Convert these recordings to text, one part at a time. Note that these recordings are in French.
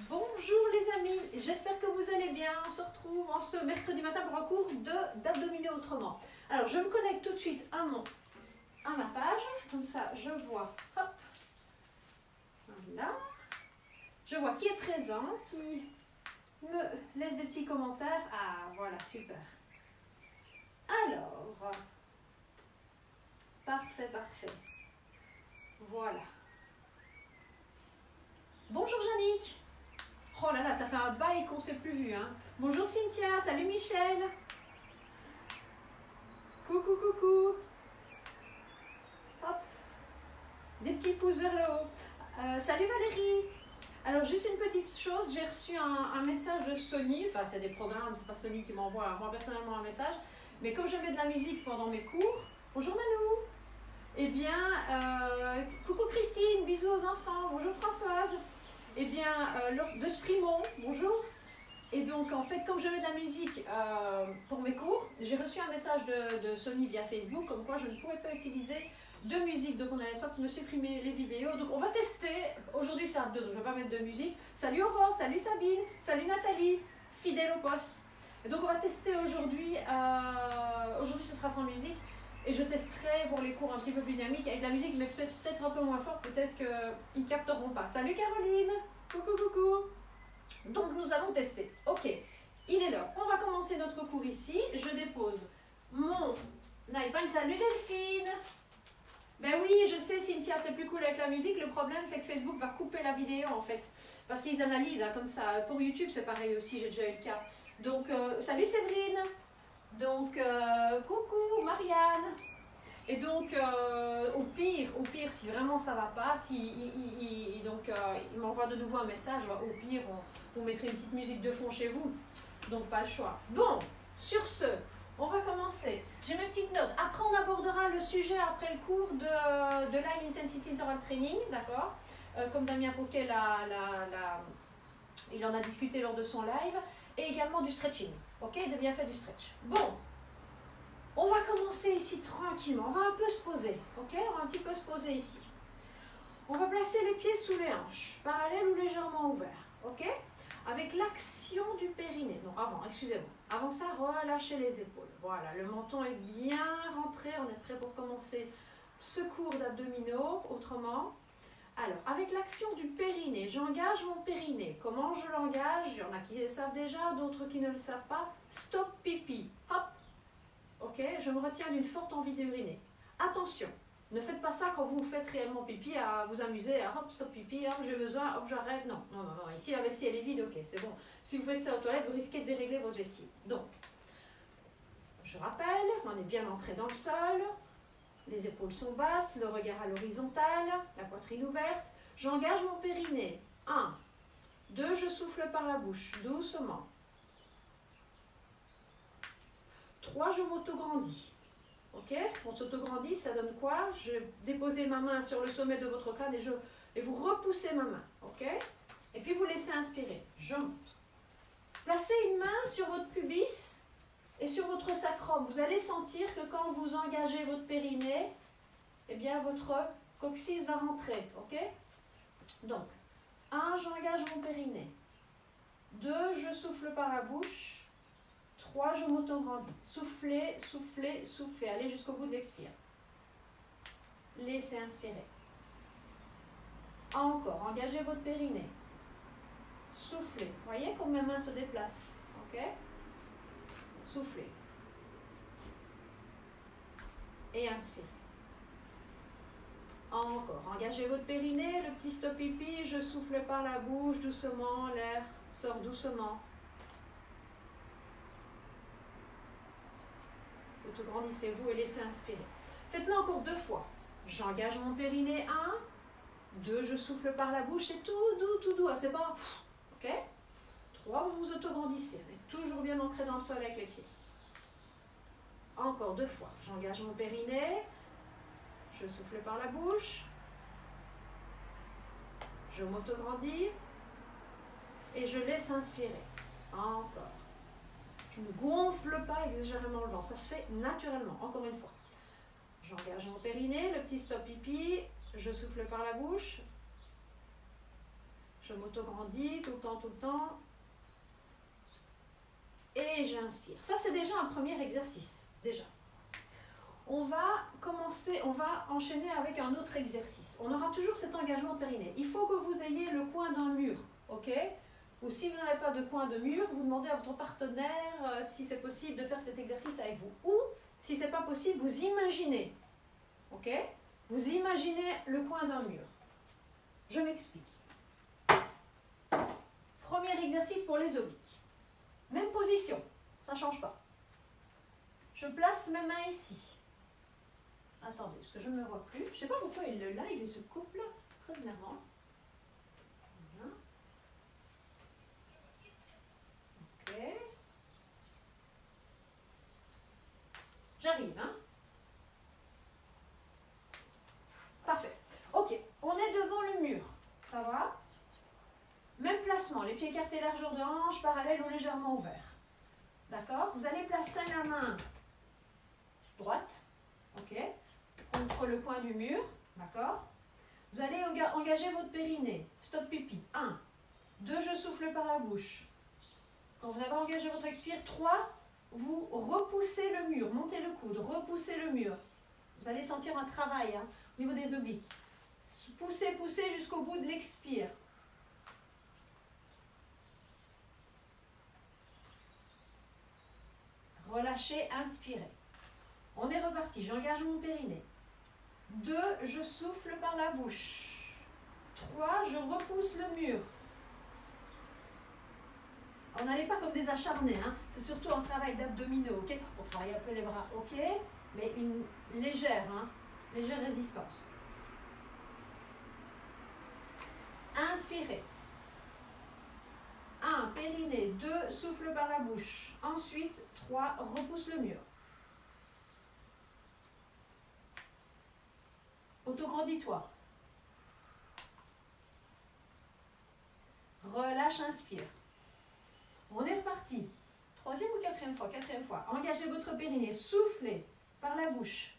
Bonjour les amis, j'espère que vous allez bien. On se retrouve en ce mercredi matin pour un cours d'abdominaux autrement. Alors je me connecte tout de suite à ma page, comme ça je vois, hop, voilà, je vois qui est présent, qui me laisse des petits commentaires. Ah voilà, super. Alors, parfait, voilà. Bonjour Yannick. Oh là là, ça fait un bail qu'on ne s'est plus vu, hein. Bonjour Cynthia, salut Michel. Coucou. Hop. Des petits pouces vers le haut. Salut Valérie. Alors juste une petite chose, j'ai reçu un message de Sony, enfin c'est des programmes, c'est pas Sony qui m'envoie moi personnellement un message, mais comme je mets de la musique pendant mes cours, bonjour Nanou. Eh bien, coucou Christine, bisous aux enfants, bonjour Françoise. Eh bien, de Sprimont, bonjour. Et donc, en fait, comme je mets de la musique pour mes cours, j'ai reçu un message de Sony via Facebook, comme quoi je ne pourrais pas utiliser de musique. Donc, on allait soit me supprimer les vidéos. Donc, on va tester. Aujourd'hui, c'est à deux, donc je ne vais pas mettre de musique. Salut Aurore, salut Sabine, salut Nathalie, fidèle au poste. Et donc, on va tester aujourd'hui. Aujourd'hui, ce sera sans musique. Et je testerai pour les cours un petit peu plus dynamiques avec de la musique, mais peut-être un peu moins fort, peut-être qu'ils ne capteront pas. Salut Caroline, coucou. Donc nous allons tester. Ok, il est l'heure. On va commencer notre cours ici. Je dépose mon iPad. Salut Delphine. Ben oui, je sais Cynthia, c'est plus cool avec la musique. Le problème, c'est que Facebook va couper la vidéo en fait. Parce qu'ils analysent hein, comme ça. Pour YouTube, c'est pareil aussi, j'ai déjà eu le cas. Donc, salut Séverine. Donc, coucou Marianne. Et donc, au pire, si vraiment ça va pas, il m'envoie de nouveau un message, au pire, vous mettrez une petite musique de fond chez vous. Donc, pas le choix. Bon, sur ce, on va commencer. J'ai mes petites notes. Après, on abordera le sujet après le cours de l'High Intensity Interval Training, d'accord comme Damien Poquet il en a discuté lors de son live. Et également du stretching, ok, de bien faire du stretch. Bon, on va commencer ici tranquillement, on va un peu se poser, ok, on va un petit peu se poser ici. On va placer les pieds sous les hanches, parallèles ou légèrement ouverts, ok, avec l'action du périnée. Non, excusez-moi, avant ça, relâchez les épaules. Voilà, le menton est bien rentré, on est prêt pour commencer ce cours d'abdominaux, autrement. Alors, avec l'action du périnée, j'engage mon périnée. Comment je l'engage? Il y en a qui le savent déjà, d'autres qui ne le savent pas. Stop pipi. Hop. Ok, je me retiens d'une forte envie d'uriner. Attention, ne faites pas ça quand vous faites réellement pipi, à vous amuser, à hop, stop pipi, hop, j'ai besoin, hop, j'arrête. Non. Ici, la vessie, elle est vide, ok, c'est bon. Si vous faites ça aux toilettes, vous risquez de dérégler votre vessie. Donc, je rappelle, on est bien ancré dans le sol. Les épaules sont basses, le regard à l'horizontale, la poitrine ouverte. J'engage mon périnée. 1, 2, je souffle par la bouche, doucement. 3, je m'autograndis. Ok? On s'autograndit, ça donne quoi? Je dépose ma main sur le sommet de votre crâne et vous repoussez ma main. Ok? Et puis vous laissez inspirer. Je monte. Placez une main sur votre pubis et sur votre sacrum. Vous allez sentir que quand vous engagez votre périnée, eh bien votre coccyx va rentrer, ok? Donc, 1, j'engage mon périnée. 2, je souffle par la bouche. 3, je m'autograndis. Soufflez. Allez jusqu'au bout de l'expire. Laissez inspirer. Encore, engagez votre périnée. Soufflez. Voyez comme mes mains se déplacent, ok? Soufflez. Et inspirez. Encore, engagez votre périnée, le petit stop pipi, je souffle par la bouche, doucement, l'air sort doucement. Autograndissez-vous et laissez inspirer. Faites-le encore 2 fois. J'engage mon périnée, 1, 2, je souffle par la bouche, c'est tout doux, c'est pas... Ok? 3, vous vous autograndissez, vous êtes toujours bien ancré dans le sol avec les pieds. Encore 2 fois. J'engage mon périnée. Je souffle par la bouche. Je m'autograndis. Et je laisse inspirer. Encore. Je ne gonfle pas exagérément le ventre. Ça se fait naturellement. Encore une fois. J'engage mon périnée. Le petit stop pipi. Je souffle par la bouche. Je m'auto-grandis tout le temps, tout le temps. Et j'inspire. Ça, c'est déjà un premier exercice. Déjà. On va enchaîner avec un autre exercice. On aura toujours cet engagement de périnée. Il faut que vous ayez le coin d'un mur, ok? Ou si vous n'avez pas de coin de mur, vous demandez à votre partenaire si c'est possible de faire cet exercice avec vous. Ou, si ce n'est pas possible, vous imaginez, ok? Vous imaginez le coin d'un mur. Je m'explique. Premier exercice pour les obliques. Même position, ça ne change pas. Je place mes mains ici. Attendez, parce que je ne me vois plus. Je ne sais pas pourquoi le live il se coupe là. C'est très énervant. Voilà. Ok. J'arrive, hein? Parfait. Ok, on est devant le mur. Ça va? Même placement, les pieds écartés largeur de hanche, parallèle ou légèrement ouvert. D'accord? Vous allez placer la main droite, ok, contre le coin du mur, d'accord? Vous allez engager votre périnée. Stop pipi. 1, 2, je souffle par la bouche. Quand vous avez engagé votre expire, 3, vous repoussez le mur, montez le coude, repoussez le mur. Vous allez sentir un travail hein, au niveau des obliques. Poussez, poussez jusqu'au bout de l'expire. Relâchez, inspirez. On est reparti, j'engage mon périnée. 2, je souffle par la bouche. 3, je repousse le mur. On n'allait pas comme des acharnés, hein. C'est surtout un travail d'abdominaux, ok? On travaille un peu les bras, ok? Mais une légère résistance. Inspirez. 1, périnée. 2, souffle par la bouche. Ensuite, 3, repousse le mur. Autograndis-toi. Relâche, inspire. On est reparti. Troisième ou quatrième fois? Quatrième fois. Engagez votre périnée. Soufflez par la bouche.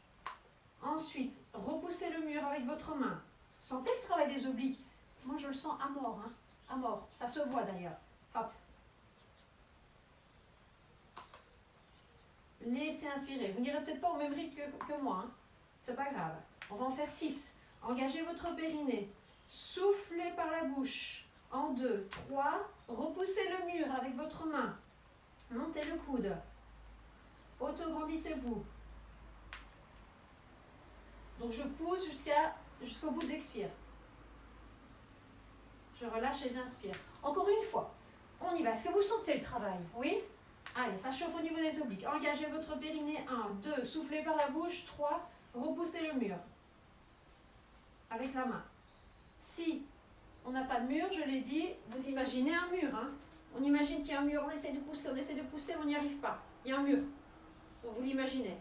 Ensuite, repoussez le mur avec votre main. Sentez le travail des obliques. Moi, je le sens à mort. Hein? À mort. Ça se voit d'ailleurs. Hop. Laissez inspirer. Vous n'irez peut-être pas au même rythme que moi. Hein? C'est pas grave. On va en faire 6. Engagez votre périnée. Soufflez par la bouche. En 2, 3. Repoussez le mur avec votre main. Montez le coude. Autograndissez-vous. Donc je pousse jusqu'au bout de l'expire. Je relâche et j'inspire. Encore une fois. On y va. Est-ce que vous sentez le travail? Oui? Allez, ça chauffe au niveau des obliques. Engagez votre périnée. 1, 2. Soufflez par la bouche. 3. Repoussez le mur. Avec la main. Si on n'a pas de mur, je l'ai dit, vous imaginez un mur. Hein? On imagine qu'il y a un mur, on essaie de pousser, on n'y arrive pas. Il y a un mur. Donc vous l'imaginez.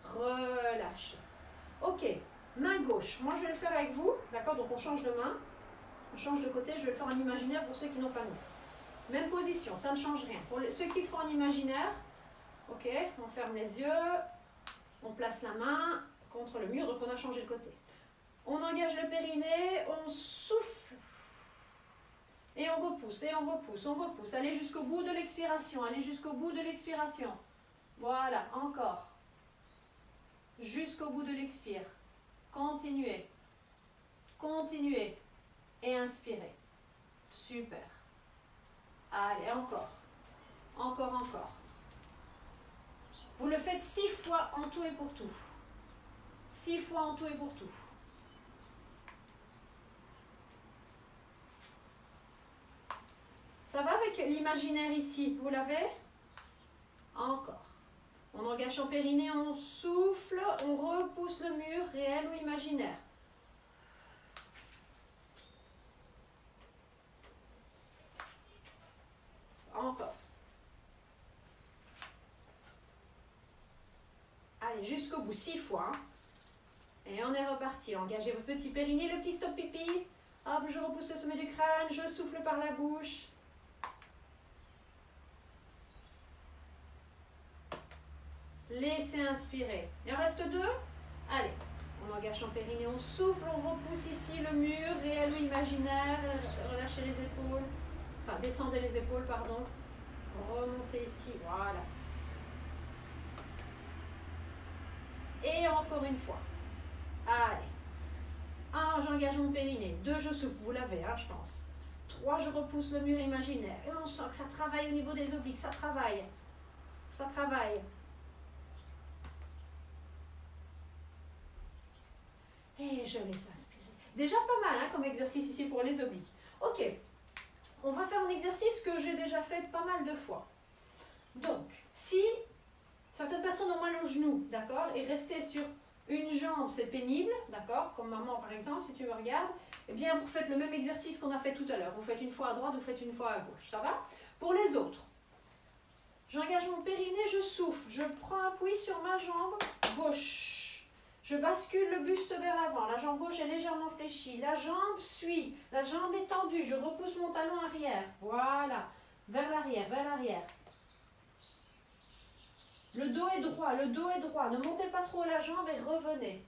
Relâche. Ok, main gauche. Moi je vais le faire avec vous. D'accord? Donc on change de main. On change de côté. Je vais le faire en imaginaire pour ceux qui n'ont pas de main. Même position, ça ne change rien. Pour ceux qui le font en imaginaire, ok, on ferme les yeux. On place la main contre le mur. Donc on a changé de côté. On engage le périnée, on souffle. Et on repousse, et on repousse, on repousse. Allez jusqu'au bout de l'expiration, allez jusqu'au bout de l'expiration. Voilà, encore. Jusqu'au bout de l'expire. Continuez. Continuez. Et inspirez. Super. Allez, encore. Encore, encore. Vous le faites 6 fois en tout et pour tout. 6 fois en tout et pour tout. Ça va avec l'imaginaire ici? Vous l'avez? Encore. On engage son périnée, on souffle, on repousse le mur, réel ou imaginaire. Encore. Allez, jusqu'au bout, 6 fois. Et on est reparti. Engagez votre petit périnée, le petit stop pipi. Hop, je repousse le sommet du crâne, je souffle par la bouche. Laissez inspirer. Il en reste 2. Allez, On engage son périnée, on souffle, on repousse ici le mur, réel ou imaginaire, relâchez les épaules, enfin descendez les épaules, pardon, remontez ici, voilà. Et encore une fois. Allez. 1, j'engage mon périnée. 2, je souffle. Vous l'avez, hein, je pense. 3, je repousse le mur imaginaire. Et on sent que ça travaille au niveau des obliques. Ça travaille. Ça travaille. Et je laisse inspirer. Déjà pas mal hein, comme exercice ici pour les obliques. Ok. On va faire un exercice que j'ai déjà fait pas mal de fois. Donc, si certaines personnes ont mal au genou, d'accord, et rester sur une jambe, c'est pénible, d'accord, comme maman par exemple, si tu me regardes, eh bien vous faites le même exercice qu'on a fait tout à l'heure. Vous faites une fois à droite, vous faites une fois à gauche, ça va? Pour les autres, j'engage mon périnée, je souffle, je prends appui sur ma jambe gauche. Je bascule le buste vers l'avant, la jambe gauche est légèrement fléchie, la jambe suit, la jambe est tendue, je repousse mon talon arrière, voilà, vers l'arrière, vers l'arrière. Le dos est droit, le dos est droit. Ne montez pas trop la jambe et revenez.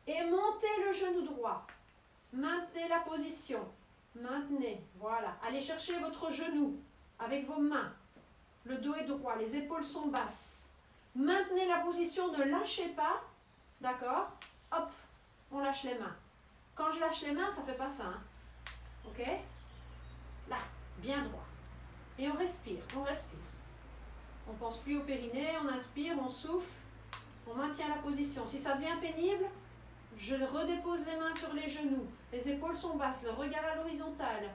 Et montez le genou droit. Maintenez la position. Maintenez, voilà. Allez chercher votre genou avec vos mains. Le dos est droit, les épaules sont basses. Maintenez la position, ne lâchez pas. D'accord? Hop, on lâche les mains. Quand je lâche les mains, ça ne fait pas ça. Hein. Ok? Là, bien droit. Et on respire, on respire. On ne pense plus au périnée, on inspire, on souffle, on maintient la position. Si ça devient pénible, je redépose les mains sur les genoux. Les épaules sont basses, le regard à l'horizontale.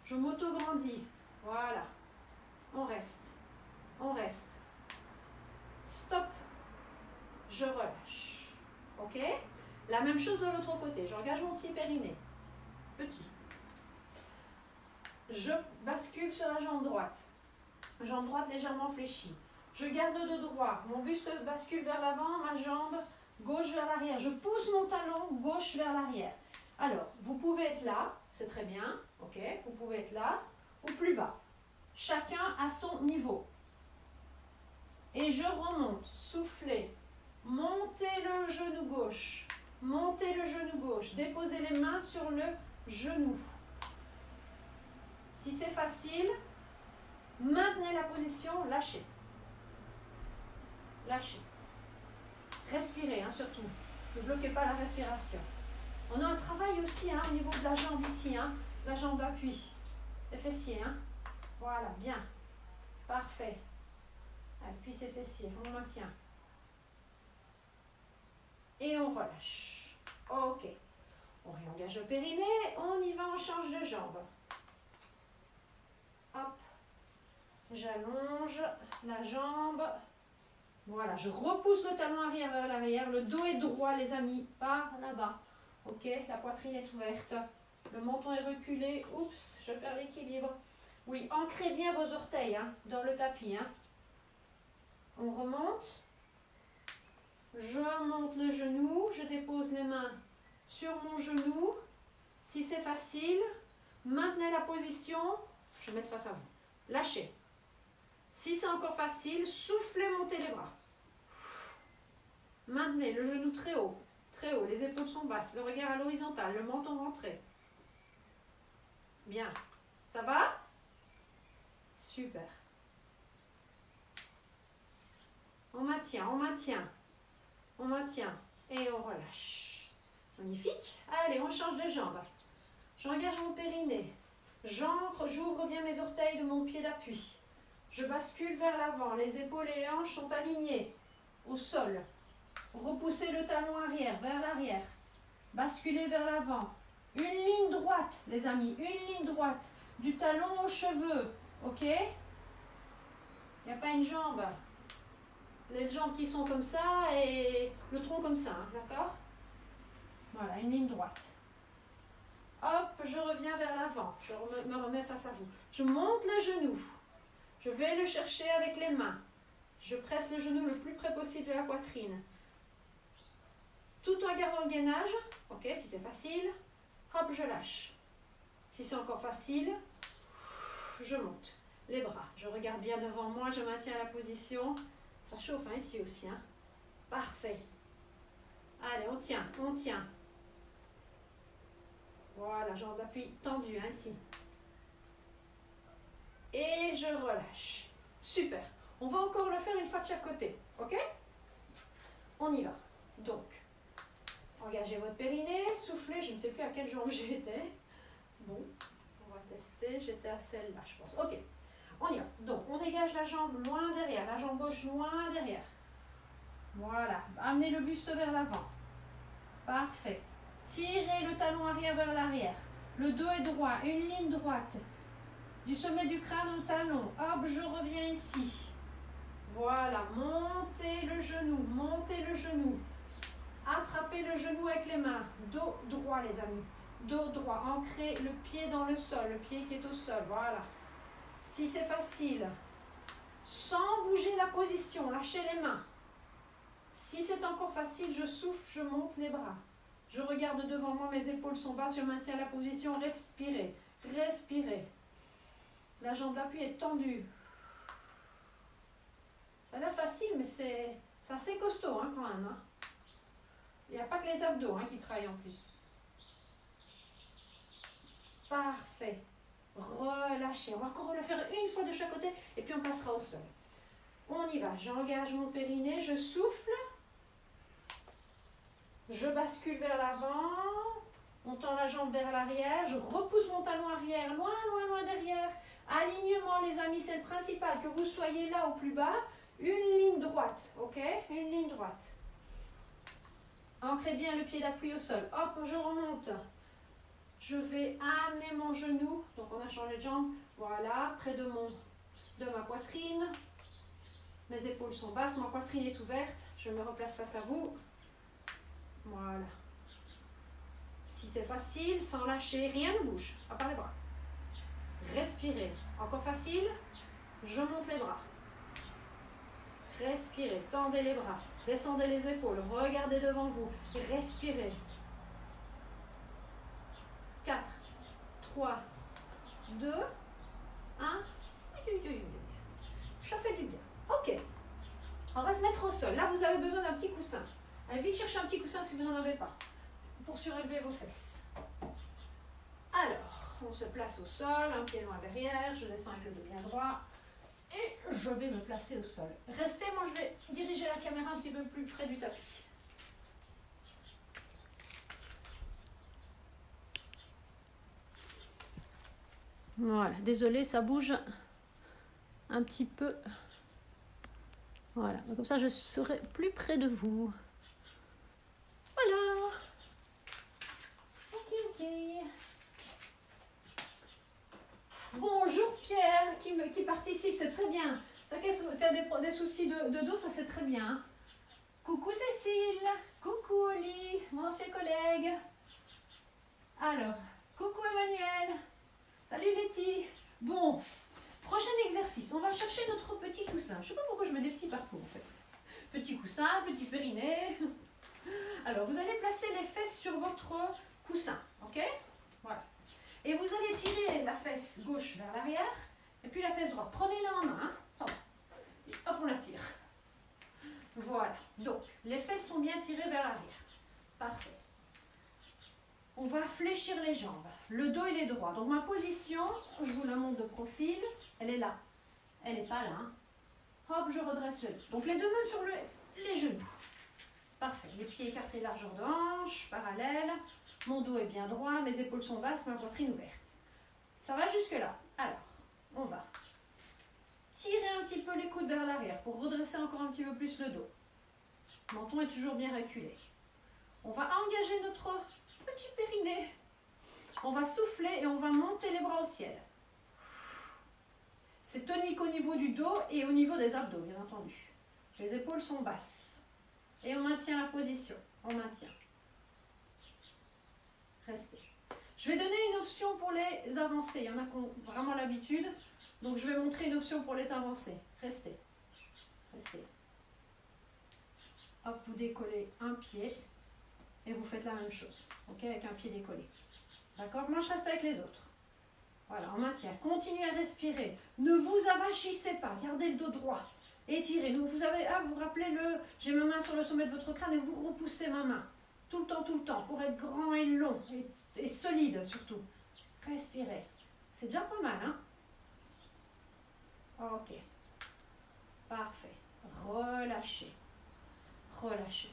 Je m'auto-grandis. Voilà. On reste. On reste. Stop. Je relâche. Ok? La même chose de l'autre côté. J'engage mon petit périnée. Petit. Je bascule sur la jambe droite. Jambe droite légèrement fléchie. Je garde le dos droit. Mon buste bascule vers l'avant, ma jambe gauche vers l'arrière. Je pousse mon talon gauche vers l'arrière. Alors, vous pouvez être là, c'est très bien. Ok, vous pouvez être là ou plus bas. Chacun à son niveau. Et je remonte. Soufflez. Montez le genou gauche. Montez le genou gauche. Déposez les mains sur le genou. Si c'est facile, maintenez la position, lâchez. Lâchez. Respirez, hein, surtout. Ne bloquez pas la respiration. On a un travail aussi hein, au niveau de la jambe ici, hein, la jambe d'appui. Les fessiers, hein. Voilà, bien. Parfait. Appuie ses fessiers, on maintient. Et on relâche. Ok. On réengage le périnée, on y va, on change de jambe. Hop. J'allonge la jambe. Voilà, je repousse le talon arrière vers l'arrière. Le dos est droit, les amis, par là-bas. Ok, la poitrine est ouverte. Le menton est reculé. Oups, je perds l'équilibre. Oui, ancrez bien vos orteils hein, dans le tapis. Hein. On remonte. Je monte le genou. Je dépose les mains sur mon genou. Si c'est facile, maintenez la position. Je vais mettre face à vous. Lâchez. Si c'est encore facile, soufflez, montez les bras. Maintenez le genou très haut, les épaules sont basses, le regard à l'horizontale, le menton rentré. Bien. Ça va? Super. On maintient, on maintient. On maintient. Et on relâche. Magnifique. Allez, on change de jambe. J'engage mon périnée. J'ancre, j'ouvre bien mes orteils de mon pied d'appui. Je bascule vers l'avant. Les épaules et les hanches sont alignées au sol. Repoussez le talon arrière, vers l'arrière. Basculez vers l'avant. Une ligne droite, les amis. Une ligne droite. Du talon aux cheveux. Ok? Il n'y a pas une jambe. Les jambes qui sont comme ça et le tronc comme ça. Hein, d'accord? Voilà, une ligne droite. Hop, je reviens vers l'avant. Je me remets face à vous. Je monte le genou. Je vais le chercher avec les mains. Je presse le genou le plus près possible de la poitrine. Tout en gardant le gainage. Ok, si c'est facile. Hop, je lâche. Si c'est encore facile, je monte. Les bras. Je regarde bien devant moi. Je maintiens la position. Ça chauffe hein, ici aussi. Hein. Parfait. Allez, on tient, on tient. Voilà, jambe d'appui tendue, hein, ici. Et je relâche. Super. On va encore le faire une fois de chaque côté, ok? On y va. Donc, engagez votre périnée, soufflez, je ne sais plus à quelle jambe j'étais. Bon, on va tester, j'étais à celle-là, je pense. Ok, on y va. Donc, on dégage la jambe loin derrière, la jambe gauche loin derrière. Voilà, amenez le buste vers l'avant. Parfait. Tirez le talon arrière vers l'arrière. Le dos est droit, une ligne droite. Du sommet du crâne au talon. Hop, je reviens ici. Voilà, montez le genou, montez le genou. Attrapez le genou avec les mains. Dos droit, les amis. Dos droit. Ancrez le pied dans le sol, le pied qui est au sol. Voilà. Si c'est facile, sans bouger la position, lâchez les mains. Si c'est encore facile, je souffle, je monte les bras. Je regarde devant moi, mes épaules sont basses, je maintiens la position. Respirez, respirez. La jambe d'appui est tendue. Ça a l'air facile, mais c'est assez costaud hein, quand même. Hein. Il n'y a pas que les abdos hein, qui travaillent en plus. Parfait. Relâchez. On va encore le faire une fois de chaque côté et puis on passera au sol. On y va. J'engage mon périnée, je souffle. Je bascule vers l'avant. On tend la jambe vers l'arrière. Je repousse mon talon arrière, loin, loin, loin derrière. Alignement, les amis, c'est le principal. Que vous soyez là au plus bas. Une ligne droite, ok? Une ligne droite. Ancrez bien le pied d'appui au sol. Hop, je remonte. Je vais amener mon genou. Donc, on a changé de jambe. Voilà, près de ma poitrine. Mes épaules sont basses, ma poitrine est ouverte. Je me replace face à vous. Voilà. Si c'est facile, sans lâcher, rien ne bouge. À part les bras. Respirez. Encore facile. Je monte les bras. Respirez. Tendez les bras. Descendez les épaules. Regardez devant vous. Respirez. 4, 3, 2, 1. Ça fait du bien. Ok. On va se mettre au sol. Là, vous avez besoin d'un petit coussin. Allez vite chercher un petit coussin si vous n'en avez pas. Pour surélever vos fesses. Alors, on se place au sol. Un pied loin derrière. Je descends avec le dos bien droit. Et je vais me placer au sol. Restez, moi je vais diriger la caméra un petit peu plus près du tapis. Voilà, désolé, ça bouge un petit peu. Voilà, comme ça je serai plus près de vous. Voilà. Ok. Bonjour Pierre qui participe, c'est très bien. Tu as des soucis de dos, ça c'est très bien. Coucou Cécile, coucou Oli, mon ancien collègue. Alors, coucou Emmanuel. Salut Letty. Bon, prochain exercice. On va chercher notre petit coussin. Je ne sais pas pourquoi je mets des petits partout en fait. Petit coussin, petit périnée. Alors, vous allez placer les fesses sur votre coussin. Ok? Voilà. Et vous allez tirer la fesse gauche vers l'arrière. Et puis la fesse droite. Prenez-la en main. Hein. Hop. Et hop, on la tire. Voilà. Donc, les fesses sont bien tirées vers l'arrière. Parfait. On va fléchir les jambes. Le dos, il est droit. Donc, ma position, je vous la montre de profil, elle est là. Elle n'est pas là. Hein. Hop, je redresse le dos. Donc, les deux mains sur les genoux. Parfait. Les pieds écartés, largeur de hanche, parallèle. Mon dos est bien droit, mes épaules sont basses, ma poitrine ouverte. Ça va jusque-là. Alors, on va tirer un petit peu les coudes vers l'arrière pour redresser encore un petit peu plus le dos. Le menton est toujours bien reculé. On va engager notre petit périnée. On va souffler et on va monter les bras au ciel. C'est tonique au niveau du dos et au niveau des abdos, bien entendu. Les épaules sont basses. Et on maintient la position. On maintient. Restez. Je vais donner une option pour les avancées. Il y en a qui ont vraiment l'habitude. Donc je vais montrer une option pour les avancées. Restez. Restez. Hop, vous décollez un pied. Et vous faites la même chose. Ok, avec un pied décollé. D'accord? Moi, je reste avec les autres. Voilà, on maintient. Continuez à respirer. Ne vous avachissez pas. Gardez le dos droit. Étirez. Donc vous avez, vous vous rappelez j'ai ma main sur le sommet de votre crâne et vous repoussez ma main. Tout le temps, pour être grand et long et solide surtout. Respirez. C'est déjà pas mal, hein? Ok. Parfait. Relâchez. Relâchez.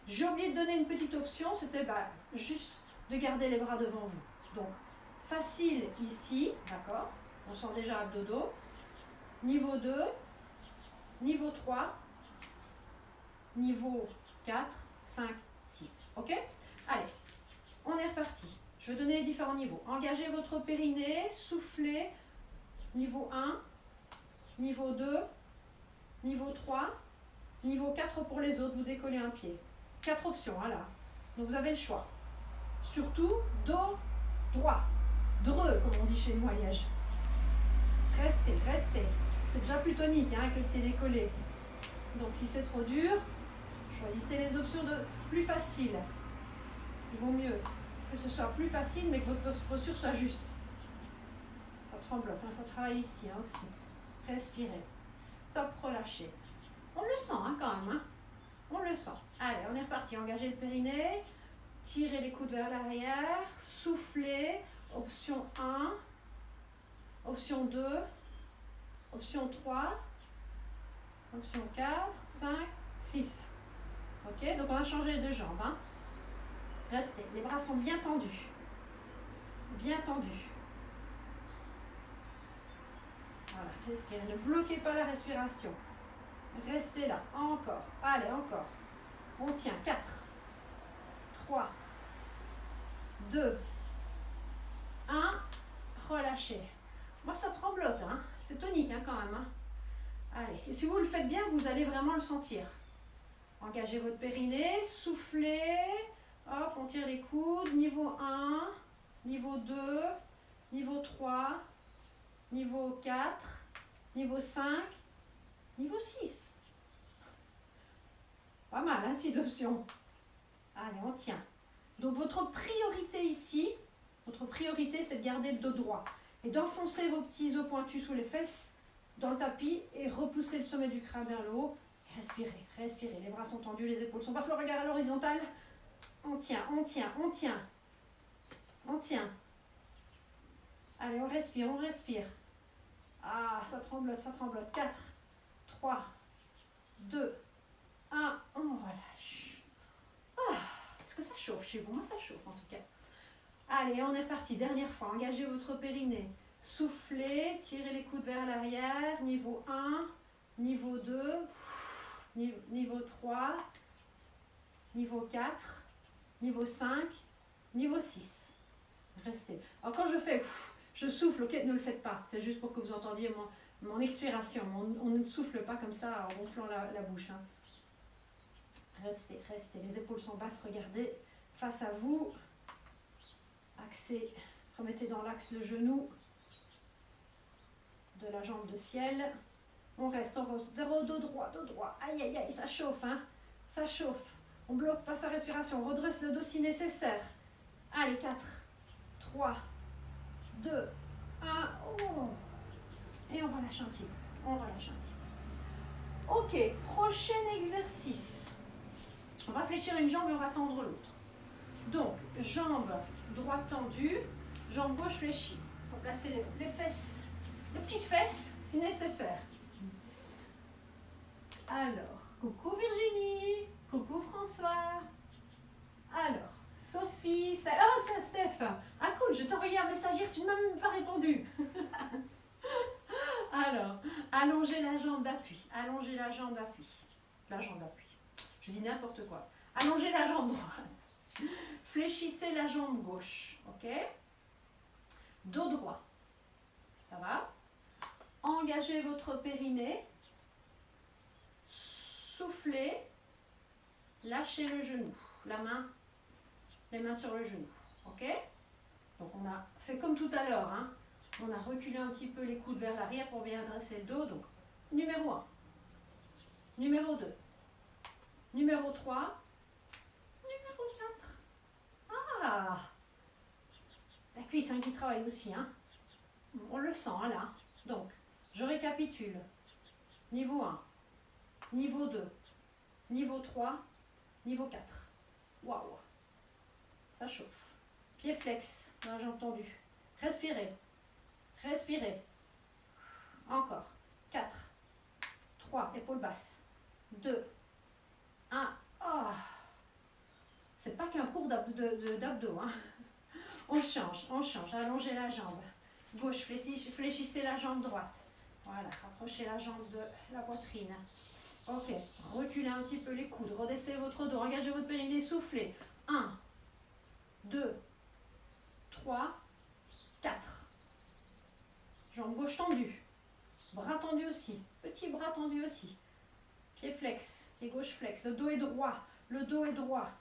J'ai oublié de donner une petite option, c'était juste de garder les bras devant vous. Donc, facile ici, d'accord? On sent déjà abdominaux. Niveau 2, niveau 3, niveau 4, 5, 6. Ok? Allez, on est reparti. Je vais donner les différents niveaux. Engagez votre périnée, soufflez. Niveau 1, niveau 2, niveau 3, niveau 4 pour les autres, vous décollez un pied. 4 options, voilà. Donc vous avez le choix. Surtout, dos droit. Dreux, comme on dit chez nous à Liège. Restez, restez. C'est déjà plus tonique hein, avec le pied décollé. Donc si c'est trop dur, choisissez les options de plus faciles. Il vaut mieux que ce soit plus facile, mais que votre posture soit juste. Ça tremblote, hein, ça travaille ici hein, aussi. Respirez. Stop, relâchez. On le sent hein, quand même. Hein. On le sent. Allez, on est reparti. Engagez le périnée. Tirez les coudes vers l'arrière. Soufflez. Option 1. Option 2. Option 3. Option 4, 5, 6. Ok, donc on a changé les deux jambes. Hein. Restez. Les bras sont bien tendus. Bien tendus. Voilà, respirez. Ne bloquez pas la respiration. Restez là. Encore. Allez, encore. On tient. 4, 3, 2, 1. Relâchez. Moi, ça tremblote. Hein. C'est tonique hein, quand même. Hein. Allez. Et si vous le faites bien, vous allez vraiment le sentir. Engagez votre périnée. Soufflez. Hop, on tire les coudes. Niveau 1, niveau 2, niveau 3, niveau 4, niveau 5, niveau 6. Pas mal, hein, 6 options. Allez, on tient. Donc, votre priorité ici, votre priorité, c'est de garder le dos droit et d'enfoncer vos petits os pointus sous les fesses dans le tapis et repousser le sommet du crâne vers le haut. Et respirez, respirez. Les bras sont tendus, les épaules sont basses, le regard à l'horizontale. On tient, on tient, on tient. On tient. Allez, on respire, on respire. Ah, ça tremblote, ça tremblote. 4, 3, 2, 1. On relâche. Ah, est-ce que ça chauffe chez vous? Moi, ça chauffe en tout cas. Allez, on est reparti. Dernière fois. Engagez votre périnée. Soufflez, tirez les coudes vers l'arrière. Niveau 1, niveau 2, niveau 3, niveau 4, niveau 5, niveau 6. Restez. Alors quand je fais, je souffle, ok, ne le faites pas. C'est juste pour que vous entendiez mon expiration. On ne souffle pas comme ça en gonflant la bouche. Hein. Restez, restez. Les épaules sont basses, regardez face à vous. Axez, remettez dans l'axe le genou de la jambe de ciel. On reste, dos droit, dos droit. Aïe, aïe, aïe, ça chauffe, hein. Ça chauffe. On bloque pas sa respiration. On redresse le dos si nécessaire. Allez, 4, 3, 2, 1. Oh. Et on relâche un petit peu. On relâche un petit peu. Ok, prochain exercice. On va fléchir une jambe et on va tendre l'autre. Donc, jambe droite tendue, jambe gauche fléchie. Il faut placer les fesses, les petites fesses si nécessaire. Alors, coucou Virginie, coucou François. Alors, Sophie, oh c'est Steph. Ah cool, je t'ai envoyé un message hier, tu ne m'as même pas répondu. Alors, allongez la jambe d'appui, allongez la jambe d'appui. La jambe d'appui, je dis n'importe quoi. Allongez la jambe droite. Fléchissez la jambe gauche, ok? Dos droit, ça va? Engagez votre périnée. Soufflez. Lâchez le genou, les mains sur le genou, ok? Donc on a fait comme tout à l'heure, hein? On a reculé un petit peu les coudes vers l'arrière pour bien dresser le dos. Donc, numéro 1, numéro 2, numéro 3, numéro 4. Ah! La cuisse hein, qui travaille aussi, hein? On le sent, hein, là. Donc, je récapitule. Niveau 1, niveau 2, niveau 3, niveau 4. Waouh, ça chauffe. Pied flex, là j'ai entendu. Respirez, respirez. Encore. 4, 3, épaules basses. 2, 1. Oh. C'est pas qu'un cours d'abdos. Hein. On change. Allongez la jambe. Gauche, fléchissez la jambe droite. Voilà, approchez la jambe de la poitrine. Ok, reculez un petit peu les coudes. Redressez votre dos, engagez votre périnée, soufflez. 1, 2, 3, 4. Jambe gauche tendue. Bras tendu aussi. Petit bras tendu aussi. Pied flex, pied gauche flex. Le dos est droit. Le dos est droit.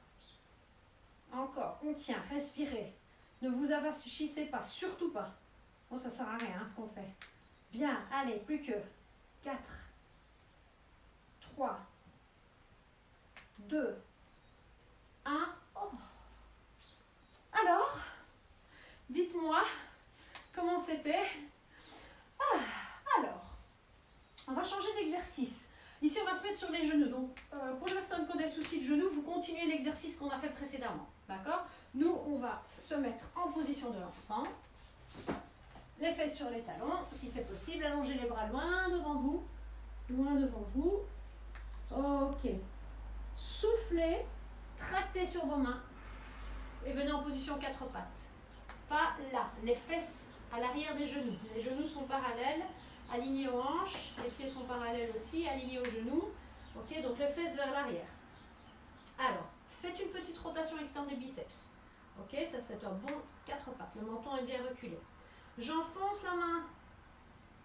Encore, on tient, respirez. Ne vous avachissez pas, surtout pas. Bon, ça ne sert à rien ce qu'on fait. Bien, allez, plus que 4, 3, 2, 1. Oh. Alors, dites-moi comment c'était. Alors, on va changer d'exercice. Ici, on va se mettre sur les genoux. Donc, pour les personnes qui ont des soucis de genoux, vous continuez l'exercice qu'on a fait précédemment. D'accord? Nous, on va se mettre en position de l'enfant. Les fesses sur les talons, si c'est possible. Allongez les bras loin devant vous. Loin devant vous. Ok. Soufflez. Tractez sur vos mains. Et venez en position 4 pattes. Pas là. Les fesses à l'arrière des genoux. Les genoux sont parallèles. Alignés aux hanches, les pieds sont parallèles aussi, alignés aux genoux. Ok, donc les fesses vers l'arrière. Alors, faites une petite rotation externe des biceps. Ok, ça c'est un bon 4 pattes. Le menton est bien reculé. J'enfonce la main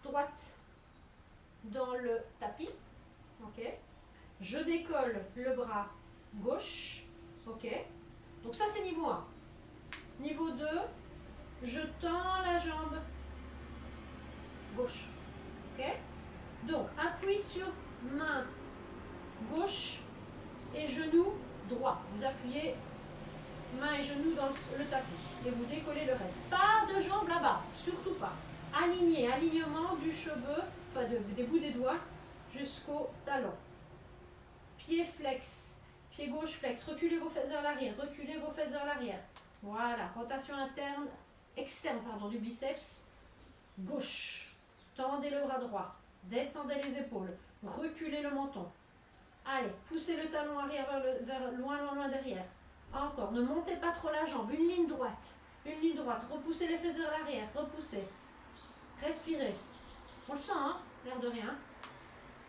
droite dans le tapis. Ok. Je décolle le bras gauche. Ok. Donc ça c'est niveau 1. Niveau 2, je tends la jambe gauche. Okay. Donc, appui sur main gauche et genou droit. Vous appuyez main et genou dans le tapis et vous décollez le reste. Pas de jambes là-bas, surtout pas. Aligné, alignement du cheveu, enfin des bouts des doigts jusqu'au talon. Pied flex, pied gauche flex. Reculez vos fesses vers l'arrière, reculez vos fesses vers l'arrière. Voilà, rotation externe du biceps gauche. Tendez le bras droit, descendez les épaules, reculez le menton. Allez, poussez le talon arrière vers loin derrière. Encore, ne montez pas trop la jambe, une ligne droite, repoussez les fesses vers l'arrière, repoussez. Respirez. On le sent, hein, l'air de rien.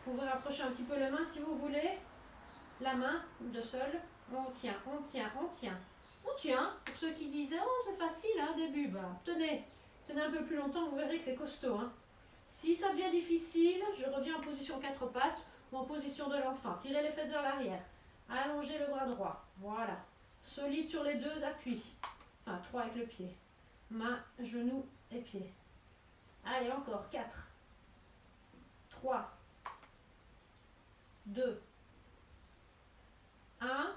Vous pouvez rapprocher un petit peu les mains si vous voulez. La main, de seul, on tient. On tient, pour ceux qui disaient, oh c'est facile, hein, début, bah, tenez un peu plus longtemps, vous verrez que c'est costaud, hein. Si ça devient difficile, je reviens en position 4 pattes ou en position de l'enfant. Tirez les fesses vers l'arrière. Allongez le bras droit. Voilà. Solide sur les deux appuis. Enfin, 3 avec le pied. Main, genou et pied. Allez, encore. 4, 3, 2, 1.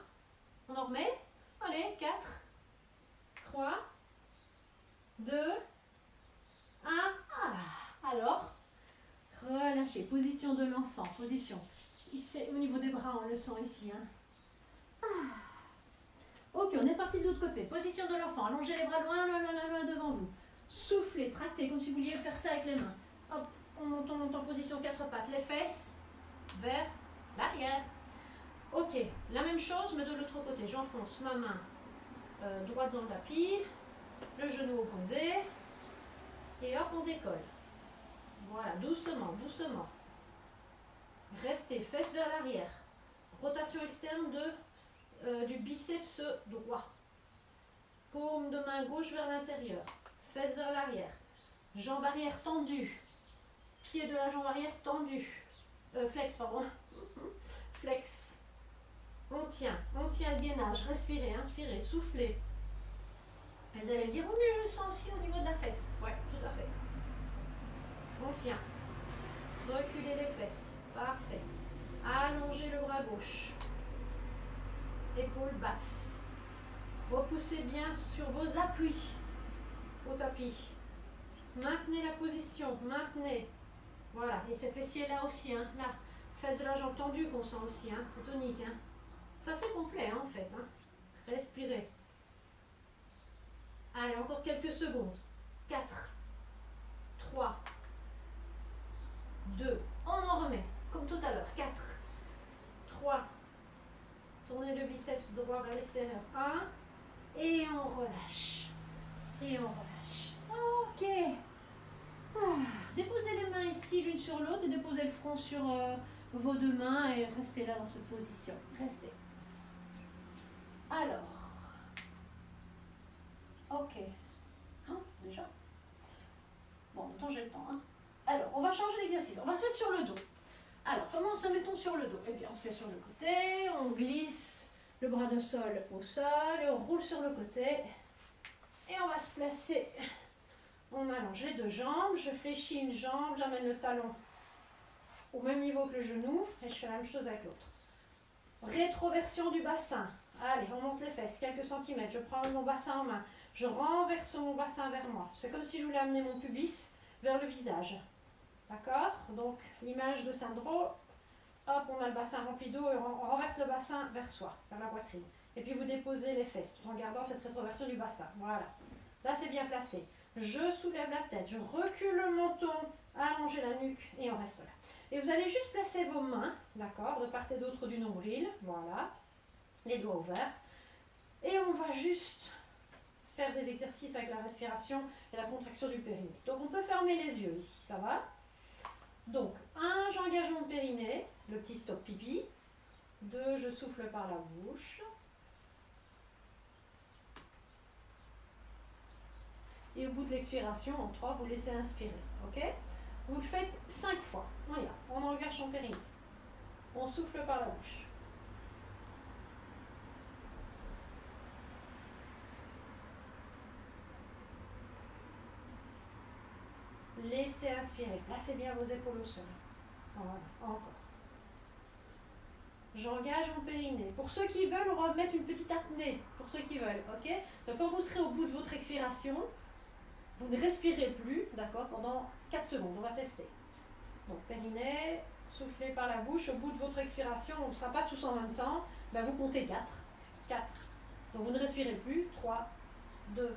On en remet. Allez, 4, 3, 2, 1. Alors, relâchez, position de l'enfant, position. Ici, au niveau des bras, on le sent ici. Hein. Ok, on est parti de l'autre côté. Position de l'enfant, allongez les bras loin devant vous. Soufflez, tractez, comme si vous vouliez faire ça avec les mains. Hop, on monte en position 4 pattes. Les fesses vers l'arrière. Ok, la même chose, mais de l'autre côté. J'enfonce ma main droite dans le tapis, le genou opposé, et hop, on décolle. Voilà, doucement. Restez, fesses vers l'arrière. Rotation externe du biceps droit. Paume de main gauche vers l'intérieur. Fesses vers l'arrière. Jambe arrière tendue. Pied de la jambe arrière tendu. Flex, pardon. Flex. On tient le gainage. Respirez, inspirez, soufflez. Et vous allez me dire, oh mais je le sens aussi au niveau de la fesse. Ouais, tout à fait. On tient. Reculez les fesses. Parfait. Allongez le bras gauche. Épaules basses. Repoussez bien sur vos appuis au tapis. Maintenez la position. Maintenez. Voilà. Et ces fessiers là aussi. Hein, là. Fesses de la jambe tendue qu'on sent aussi, hein. C'est tonique. Hein. C'est assez complet hein, en fait. Hein. Respirez. Allez, encore quelques secondes. 4, 3, 2. On en remet, comme tout à l'heure. 4, 3. Tournez le biceps droit vers l'extérieur. 1. Et on relâche. Et on relâche. Ok. Déposez les mains ici l'une sur l'autre et déposez le front sur vos deux mains et restez là dans cette position. Restez. Alors. Ok. Hein, déjà. Bon, en même temps j'ai le temps. Hein. Alors, on va changer d'exercice. On va se mettre sur le dos. Alors, comment se met-on sur le dos? Eh bien, on se met sur le côté, on glisse le bras de sol au sol, et on roule sur le côté. Et on va se placer. On allonge les deux jambes, je fléchis une jambe, j'amène le talon au même niveau que le genou, et je fais la même chose avec l'autre. Rétroversion du bassin. Allez, on monte les fesses, quelques centimètres. Je prends mon bassin en main. Je renverse mon bassin vers moi. C'est comme si je voulais amener mon pubis vers le visage. D'accord? Donc, l'image de Sandro. Hop, on a le bassin rempli d'eau et on renverse le bassin vers soi, vers la poitrine. Et puis vous déposez les fesses tout en gardant cette rétroversion du bassin. Voilà. Là, c'est bien placé. Je soulève la tête, je recule le menton, allonger la nuque et on reste là. Et vous allez juste placer vos mains, d'accord, de part et d'autre du nombril. Voilà. Les doigts ouverts. Et on va juste faire des exercices avec la respiration et la contraction du périnée. Donc on peut fermer les yeux ici, ça va? Donc, 1, j'engage mon périnée, le petit stop pipi. 2, je souffle par la bouche. Et au bout de l'expiration, en 3, vous laissez inspirer, ok? Vous le faites 5 fois. On y va. On engage son périnée. On souffle par la bouche. Laissez inspirer. Placez bien vos épaules au sol. Voilà, encore. J'engage mon périnée. Pour ceux qui veulent, on va mettre une petite apnée. Pour ceux qui veulent, ok? Donc quand vous serez au bout de votre expiration, vous ne respirez plus, d'accord, pendant 4 secondes. On va tester. Donc périnée, soufflez par la bouche. Au bout de votre expiration, on ne sera pas tous en même temps. Ben, vous comptez 4. 4. Donc vous ne respirez plus. 3, 2,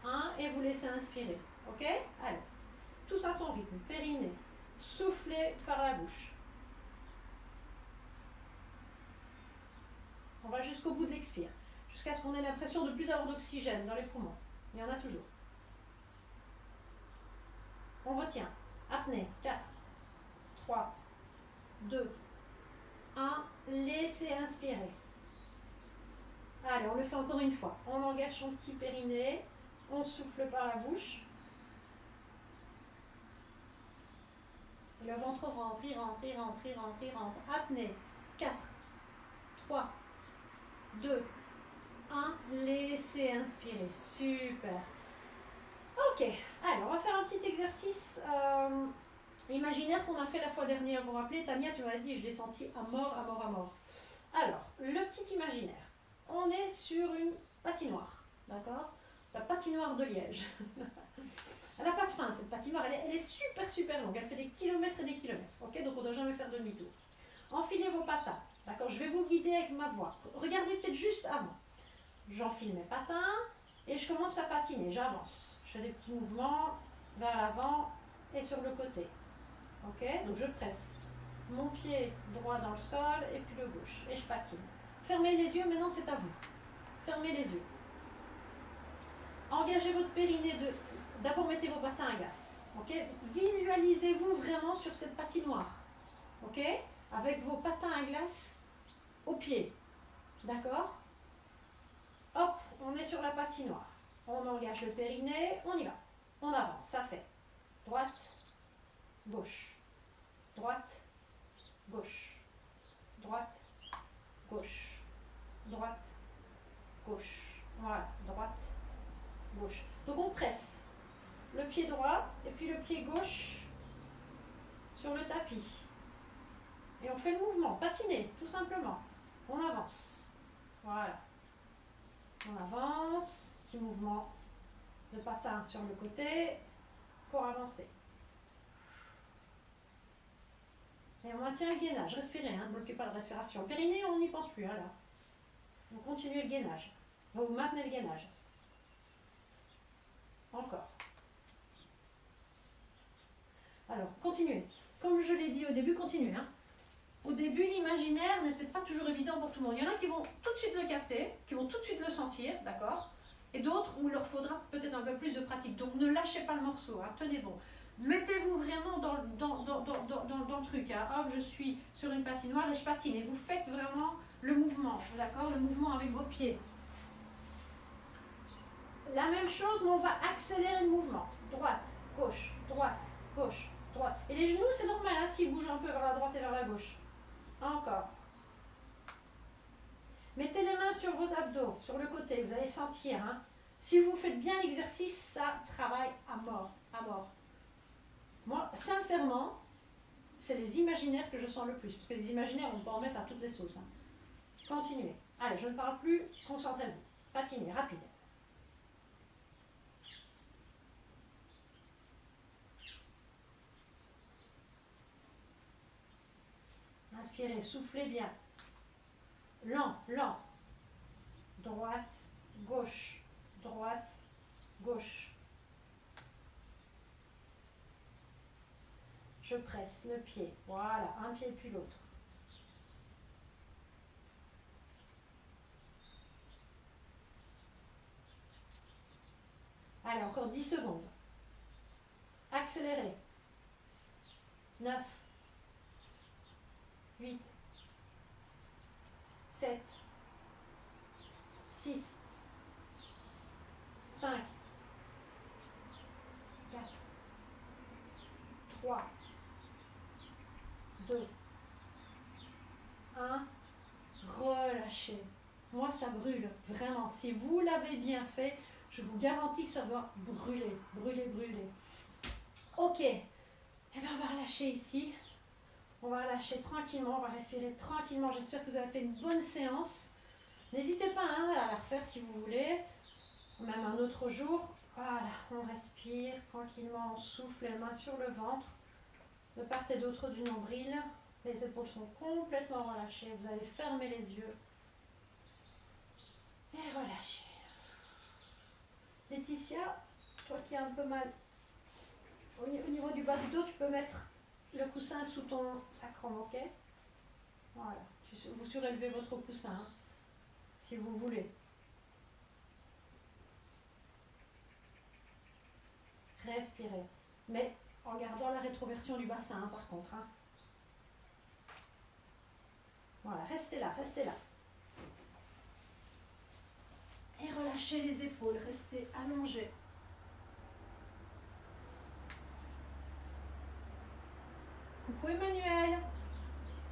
1. Et vous laissez inspirer. Ok? Allez. Tout ça son rythme. Périnée. Soufflez par la bouche. On va jusqu'au bout de l'expire. Jusqu'à ce qu'on ait l'impression de ne plus avoir d'oxygène dans les poumons. Il y en a toujours. On retient. Apnée. 4, 3, 2, 1. Laissez inspirer. Allez, on le fait encore une fois. On engage son petit périnée. On souffle par la bouche. Le ventre rentre, il rentre, il rentre, il rentre, il rentre. Apnée. 4, 3, 2, 1. Laissez inspirer. Super. Ok. Alors, on va faire un petit exercice imaginaire qu'on a fait la fois dernière. Vous vous rappelez, Tania, tu m'as dit, je l'ai senti à mort, à mort, à mort. Alors, le petit imaginaire. On est sur une patinoire. D'accord? La patinoire de Liège. Elle n'a pas de fin, cette patinoire. Elle est super, super longue. Elle fait des kilomètres et des kilomètres. Ok? Donc, on ne doit jamais faire demi-tour. Enfilez vos patins. D'accord? Je vais vous guider avec ma voix. Regardez peut-être juste avant. J'enfile mes patins et je commence à patiner. J'avance. Je fais des petits mouvements vers l'avant et sur le côté. Ok? Donc, je presse mon pied droit dans le sol et puis le gauche. Et je patine. Fermez les yeux. Maintenant, c'est à vous. Fermez les yeux. Engagez votre périnée. D'abord, mettez vos patins à glace. Ok? Visualisez-vous vraiment sur cette patinoire. Ok? Avec vos patins à glace au pied. D'accord? Hop, on est sur la patinoire. On engage le périnée, on y va. On avance, ça fait droite, gauche, droite, gauche, droite, gauche, droite, gauche. Voilà, droite, gauche. Donc on presse le pied droit et puis le pied gauche sur le tapis. Et on fait le mouvement, patiner, tout simplement. On avance. Voilà. On avance, petit mouvement de patin sur le côté pour avancer. Et on maintient le gainage. Respirez, hein, ne bloquez pas la respiration. Périnée, on n'y pense plus, hein, là. Vous continuez le gainage. Vous maintenez le gainage. Encore. Alors, continuez. Comme je l'ai dit au début, continuez. Hein. Au début, l'imaginaire n'est peut-être pas toujours évident pour tout le monde. Il y en a qui vont tout de suite le capter, qui vont tout de suite le sentir, d'accord? Et d'autres où il leur faudra peut-être un peu plus de pratique. Donc, ne lâchez pas le morceau, hein, tenez bon. Mettez-vous vraiment dans le truc. Hein. Hop, je suis sur une patinoire et je patine. Et vous faites vraiment le mouvement, d'accord? Le mouvement avec vos pieds. La même chose, mais on va accélérer le mouvement. Droite, gauche, droite, gauche, droite. Et les genoux, c'est normal, hein, s'ils bougent un peu vers la droite et vers la gauche. Encore. Mettez les mains sur vos abdos, sur le côté, vous allez sentir. Hein. Si vous faites bien l'exercice, ça travaille à mort, à mort. Moi, sincèrement, c'est les imaginaires que je sens le plus. Parce que les imaginaires, on peut en mettre à toutes les sauces. Hein. Continuez. Allez, je ne parle plus, concentrez-vous. Patinez, rapide. Inspirez, soufflez bien. Lent, lent. Droite, gauche, droite, gauche. Je presse le pied. Voilà, un pied puis l'autre. Allez, encore 10 secondes. Accélérez. 9, 8, 7, 6, 5, 4, 3, 2, 1. Relâchez. Moi, ça brûle, vraiment. Si vous l'avez bien fait, je vous garantis que ça va brûler, brûler, brûler. Ok. Eh bien, on va relâcher ici. On va relâcher tranquillement, on va respirer tranquillement. J'espère que vous avez fait une bonne séance. N'hésitez pas hein, à la refaire si vous voulez. Même un autre jour. Voilà, on respire tranquillement, on souffle les mains sur le ventre. De part et d'autre du nombril. Les épaules sont complètement relâchées. Vous allez fermer les yeux. Et relâcher. Laetitia, toi qui as un peu mal au niveau du bas du dos, tu peux mettre le coussin sous ton sacrum, ok? Voilà. Vous surélevez votre coussin, hein, si vous voulez. Respirez. Mais en gardant la rétroversion du bassin, hein, par contre. Hein. Voilà, restez là, restez là. Et relâchez les épaules, restez allongés. Coucou Emmanuel.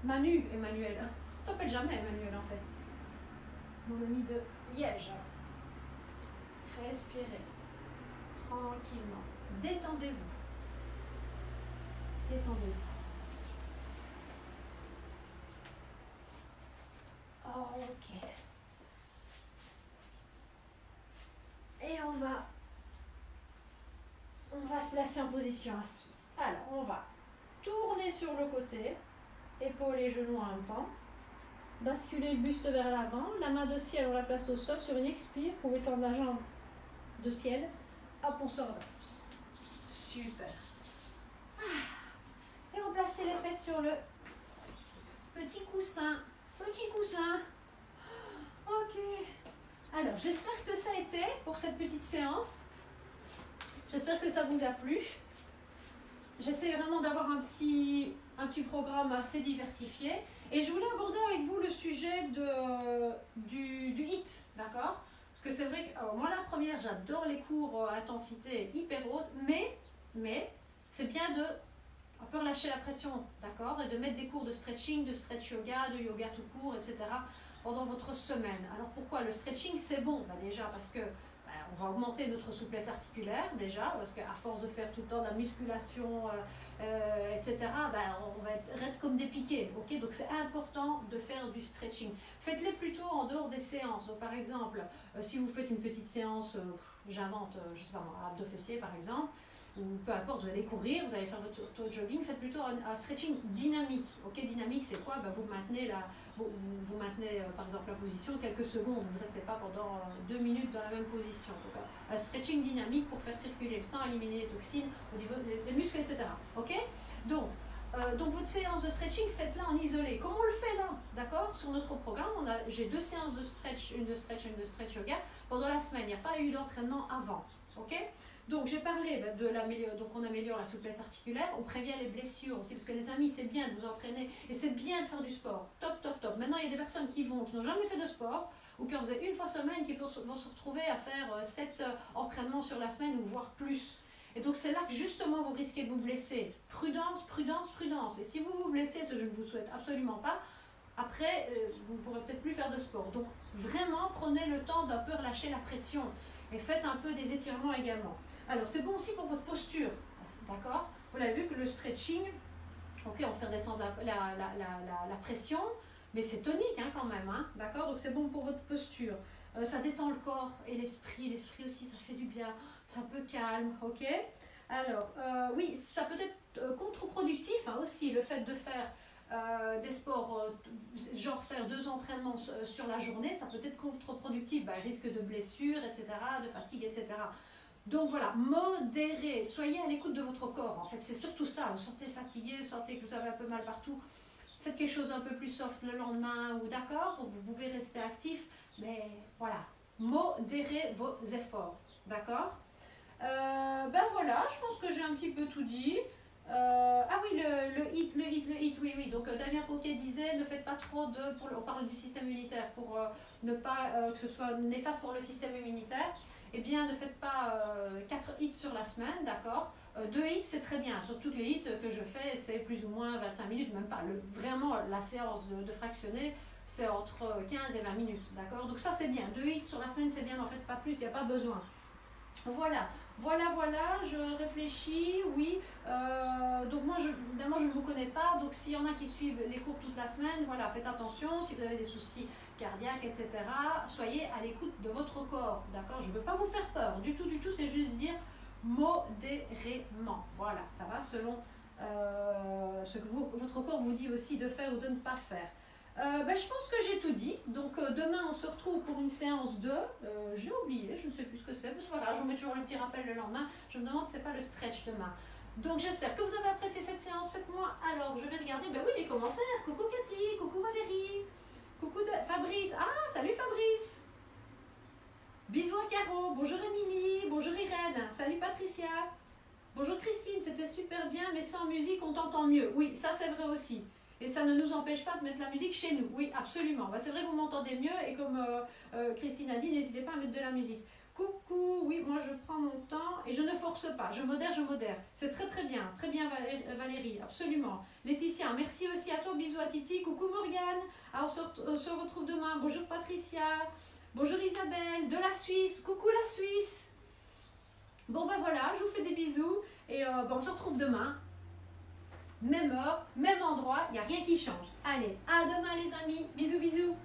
Emmanuel. On t'appelle jamais Emmanuel en fait. Mon ami de Liège. Respirez. Tranquillement. Détendez-vous. Détendez-vous. Oh, ok. Et on va se placer en position assise. Alors, on va tourner sur le côté, épaules et genoux en même temps. Basculer le buste vers l'avant. La main de ciel, on la place au sol. Sur une expire, vous pouvez tendre la jambe de ciel. Hop, on se redresse. Super. Et on place les fesses sur le petit coussin. Petit coussin. Ok. Alors, j'espère que ça a été pour cette petite séance. J'espère que ça vous a plu. J'essaie vraiment d'avoir un petit programme assez diversifié. Et je voulais aborder avec vous le sujet du HIIT, d'accord? Parce que c'est vrai que alors moi, la première, j'adore les cours à intensité hyper haute, mais c'est bien de un peu relâcher la pression, d'accord? Et de mettre des cours de stretching, de stretch yoga, de yoga tout court, etc. pendant votre semaine. Alors pourquoi? Le stretching, c'est bon, déjà parce que on va augmenter notre souplesse articulaire déjà, parce qu'à force de faire tout le temps de la musculation, etc., on va être raide comme des piquets. Okay, donc c'est important de faire du stretching. Faites-les plutôt en dehors des séances. Donc, par exemple, si vous faites une petite séance, j'invente, je sais pas moi, abdos fessiers par exemple, ou peu importe, vous allez courir, vous allez faire votre jogging, faites plutôt un stretching dynamique. Ok, dynamique c'est quoi? Vous maintenez, vous maintenez par exemple la position quelques secondes, vous ne restez pas pendant 2 minutes dans la même position. Donc un stretching dynamique pour faire circuler le sang, éliminer les toxines au niveau des muscles, etc. Ok, donc votre séance de stretching, faites-la en isolé. Comme on le fait là, d'accord? Sur notre programme, j'ai 2 séances de stretch, une de stretch yoga pendant la semaine. Il n'y a pas eu d'entraînement avant. Ok? Donc j'ai parlé donc on améliore la souplesse articulaire, on prévient les blessures aussi, parce que les amis, c'est bien de vous entraîner et c'est bien de faire du sport. Top, top, top. Maintenant, il y a des personnes qui n'ont jamais fait de sport ou qui en faisaient une fois semaine, qui vont se retrouver à faire 7 entraînements sur la semaine ou voire plus. Et donc c'est là que justement vous risquez de vous blesser. Prudence, prudence, prudence. Et si vous vous blessez, ce que je ne vous souhaite absolument pas, après vous ne pourrez peut-être plus faire de sport. Donc vraiment prenez le temps d'un peu relâcher la pression et faites un peu des étirements également. Alors c'est bon aussi pour votre posture, d'accord? Vous l'avez vu que le stretching, ok, on fait redescendre la pression, mais c'est tonique hein, quand même, hein, d'accord? Donc c'est bon pour votre posture. Ça détend le corps et l'esprit aussi ça fait du bien, c'est un peu calme, ok? Alors oui, ça peut être contre-productif hein, aussi, le fait de faire des sports, genre faire 2 entraînements sur la journée, ça peut être contre-productif, risque de blessures, etc., de fatigue, etc. Donc voilà, modérez, soyez à l'écoute de votre corps, en fait c'est surtout ça, vous sentez fatigué, vous sentez que vous avez un peu mal partout, faites quelque chose un peu plus soft le lendemain, ou d'accord, vous pouvez rester actif, mais voilà, modérez vos efforts, d'accord? Voilà, je pense que j'ai un petit peu tout dit. Ah oui, le hit, oui. Donc Damien Poquet disait, ne faites pas trop on parle du système immunitaire, pour ne pas que ce soit néfaste pour le système immunitaire. Eh bien, ne faites pas 4 hits sur la semaine, d'accord? 2 hits, c'est très bien. Surtout que les hits que je fais, c'est plus ou moins 25 minutes, même pas. Vraiment, la séance de fractionner, c'est entre 15 et 20 minutes, d'accord? Donc ça, c'est bien. 2 hits sur la semaine, c'est bien, n'en faites pas plus, il n'y a pas besoin. Voilà, je réfléchis, oui. Donc moi, évidemment, je ne vous connais pas, donc s'il y en a qui suivent les cours toute la semaine, voilà, faites attention, si vous avez des soucis cardiaques, etc., soyez à l'écoute de votre corps, d'accord? Je ne veux pas vous faire peur, du tout, c'est juste dire modérément, voilà, ça va selon ce que votre corps vous dit aussi de faire ou de ne pas faire. Je pense que j'ai tout dit. Donc demain on se retrouve pour une séance de j'ai oublié, je ne sais plus ce que c'est, parce que voilà, je vous mets toujours le petit rappel le lendemain. Je me demande si c'est pas le stretch demain. Donc j'espère que vous avez apprécié cette séance. Faites-moi alors, je vais regarder oui, les commentaires. Coucou Cathy, coucou Valérie, coucou Fabrice. Ah, salut Fabrice. Bisous à Caro, bonjour Émilie, bonjour Irène, salut Patricia. Bonjour Christine, c'était super bien, mais sans musique on t'entend mieux. Oui, ça c'est vrai aussi. Et ça ne nous empêche pas de mettre la musique chez nous. Oui, absolument. C'est vrai que vous m'entendez mieux et comme Christine a dit, n'hésitez pas à mettre de la musique. Coucou, oui, moi je prends mon temps et je ne force pas. Je modère. C'est très très bien. Très bien Valérie, absolument. Laetitia, merci aussi à toi. Bisous à Titi. Coucou Morgane. On se retrouve demain. Bonjour Patricia. Bonjour Isabelle de la Suisse. Coucou la Suisse. Bon voilà, je vous fais des bisous et on se retrouve demain. Même heure, même endroit, il n'y a rien qui change. Allez, à demain les amis. Bisous, bisous.